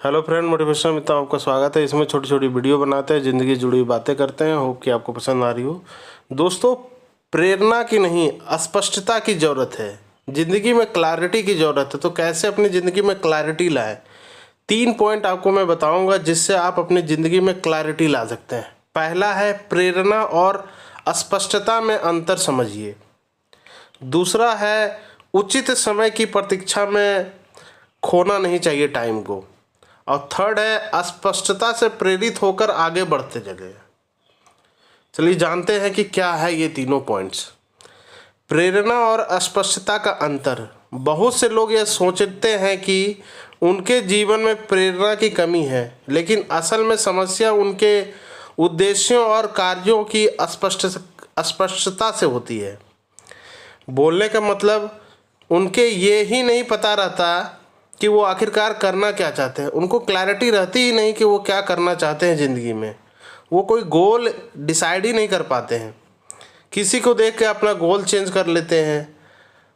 Hello friend, motivation में आपका स्वागत है। इसमें छोटी छोटी वीडियो बनाते हैं, ज़िंदगी जुड़ी हुई बातें करते हैं। होप कि आपको पसंद आ रही हो। दोस्तों, प्रेरणा की नहीं, स्पष्टता की ज़रूरत है। ज़िंदगी में क्लैरिटी की ज़रूरत है। तो कैसे अपनी ज़िंदगी में क्लैरिटी लाएं? 3 पॉइंट आपको मैं बताऊंगा जिससे आप अपनी ज़िंदगी में क्लैरिटी ला सकते हैं। पहला है, प्रेरणा और स्पष्टता में अंतर समझिए। दूसरा है, उचित समय की प्रतीक्षा में खोना नहीं चाहिए टाइम को। और थर्ड है, स्पष्टता से प्रेरित होकर आगे बढ़ते चले। चलिए जानते हैं कि क्या है ये तीनों पॉइंट्स। प्रेरणा और स्पष्टता का अंतर। बहुत से लोग यह सोचते हैं कि उनके जीवन में प्रेरणा की कमी है, लेकिन असल में समस्या उनके उद्देश्यों और कार्यों की स्पष्टता से होती है। बोलने का मतलब, उनके ये ही नहीं पता रहता कि वो आखिरकार करना क्या चाहते हैं। उनको क्लैरिटी रहती ही नहीं कि वो क्या करना चाहते हैं ज़िंदगी में। वो कोई गोल डिसाइड ही नहीं कर पाते हैं। किसी को देख के अपना गोल चेंज कर लेते हैं।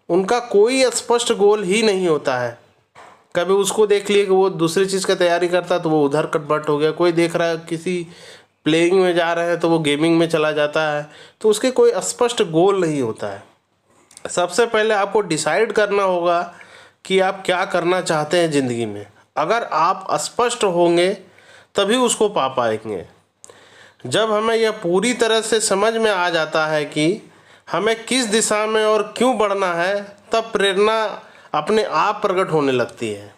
उनका कोई स्पष्ट गोल ही नहीं होता है। कभी उसको देख लिए कि वो दूसरी चीज़ का तैयारी करता तो वो उधर कन्वर्ट हो गया। कोई देख रहा है किसी प्लेइंग में जा रहे हैं तो वो गेमिंग में चला जाता है। तो उसके कोई स्पष्ट गोल नहीं होता है। सबसे पहले आपको डिसाइड करना होगा कि आप क्या करना चाहते हैं ज़िंदगी में। अगर आप स्पष्ट होंगे तभी उसको पा पाएंगे। जब हमें यह पूरी तरह से समझ में आ जाता है कि हमें किस दिशा में और क्यों बढ़ना है, तब प्रेरणा अपने आप प्रकट होने लगती है।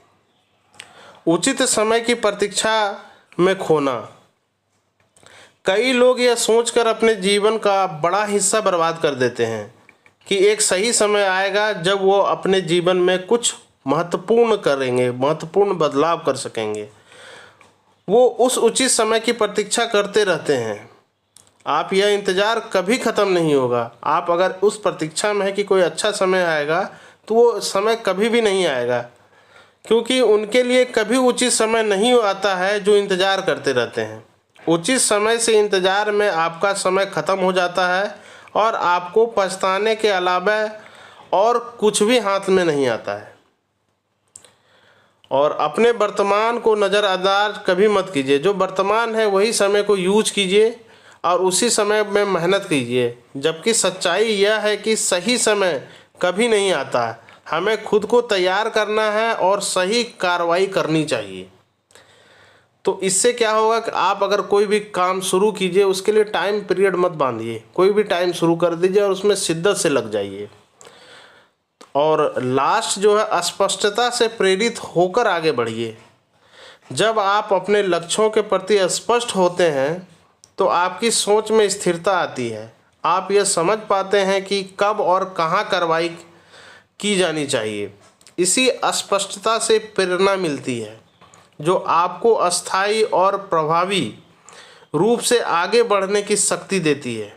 उचित समय की प्रतीक्षा में खोना। कई लोग यह सोचकर अपने जीवन का बड़ा हिस्सा बर्बाद कर देते हैं कि एक सही समय आएगा जब वो अपने जीवन में कुछ महत्वपूर्ण करेंगे, महत्वपूर्ण बदलाव कर सकेंगे। वो उस उचित समय की प्रतीक्षा करते रहते हैं। आप यह इंतज़ार कभी ख़त्म नहीं होगा। आप अगर उस प्रतीक्षा में है कि कोई अच्छा समय आएगा, तो वो समय कभी भी नहीं आएगा, क्योंकि उनके लिए कभी उचित समय नहीं आता है जो इंतज़ार करते रहते हैं। उचित समय से इंतज़ार में आपका समय ख़त्म हो जाता है और आपको पछताने के अलावा और कुछ भी हाथ में नहीं आता है। और अपने वर्तमान को नज़रअंदाज कभी मत कीजिए। जो वर्तमान है वही समय को यूज कीजिए और उसी समय में मेहनत कीजिए। जबकि सच्चाई यह है कि सही समय कभी नहीं आता है। हमें खुद को तैयार करना है और सही कार्रवाई करनी चाहिए। तो इससे क्या होगा कि आप अगर कोई भी काम शुरू कीजिए, उसके लिए टाइम पीरियड मत बांधिए। कोई भी टाइम शुरू कर दीजिए और उसमें शिद्दत से लग जाइए। और लास्ट जो है, स्पष्टता से प्रेरित होकर आगे बढ़िए। जब आप अपने लक्ष्यों के प्रति स्पष्ट होते हैं तो आपकी सोच में स्थिरता आती है। आप यह समझ पाते हैं कि कब और कहाँ कार्रवाई की जानी चाहिए। इसी स्पष्टता से प्रेरणा मिलती है, जो आपको अस्थायी और प्रभावी रूप से आगे बढ़ने की शक्ति देती है।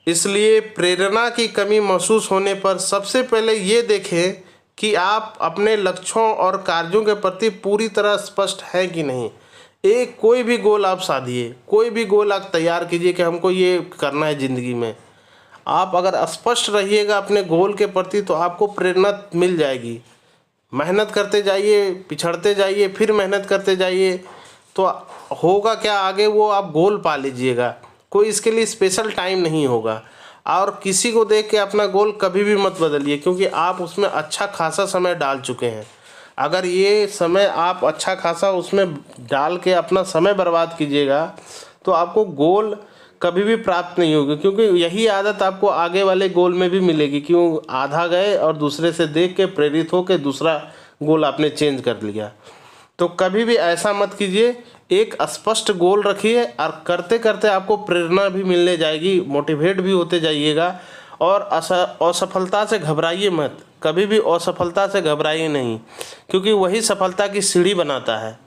इसलिए प्रेरणा की कमी महसूस होने पर सबसे पहले ये देखें कि आप अपने लक्ष्यों और कार्यों के प्रति पूरी तरह स्पष्ट हैं कि नहीं। एक कोई भी गोल आप साधिए, कोई भी गोल आप तैयार कीजिए कि हमको ये करना है ज़िंदगी में। आप अगर स्पष्ट रहिएगा अपने गोल के प्रति तो आपको प्रेरणा मिल जाएगी। मेहनत करते जाइए, पिछड़ते जाइए, फिर मेहनत करते जाइए, तो होगा क्या आगे, वो आप गोल पा लीजिएगा। कोई इसके लिए स्पेशल टाइम नहीं होगा। और किसी को देख के अपना गोल कभी भी मत बदलिए, क्योंकि आप उसमें अच्छा खासा समय डाल चुके हैं। अगर ये समय आप अच्छा खासा उसमें डाल के अपना समय बर्बाद कीजिएगा तो आपको गोल कभी भी प्राप्त नहीं होगी। क्योंकि यही आदत आपको आगे वाले गोल में भी मिलेगी। क्यों, आधा गए और दूसरे से देख के प्रेरित होकर दूसरा गोल आपने चेंज कर लिया। तो कभी भी ऐसा मत कीजिए। एक स्पष्ट गोल रखिए और करते करते आपको प्रेरणा भी मिलने जाएगी, मोटिवेट भी होते जाइएगा। और असफलता से घबराइए मत। कभी भी असफलता से घबराइए नहीं, क्योंकि वही सफलता की सीढ़ी बनाता है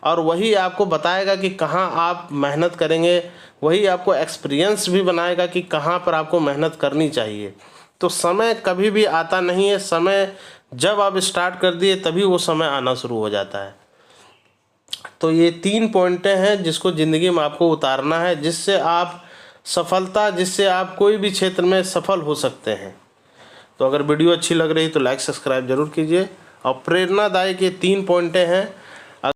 और वही आपको बताएगा कि कहाँ आप मेहनत करेंगे। वही आपको एक्सपीरियंस भी बनाएगा कि कहाँ पर आपको मेहनत करनी चाहिए। तो समय कभी भी आता नहीं है। समय जब आप स्टार्ट कर दिए तभी वो समय आना शुरू हो जाता है। तो ये 3 पॉइंटें हैं जिसको ज़िंदगी में आपको उतारना है, जिससे आप कोई भी क्षेत्र में सफल हो सकते हैं। तो अगर वीडियो अच्छी लग रही तो लाइक सब्सक्राइब जरूर कीजिए। और प्रेरणादायक ये 3 पॉइंटें हैं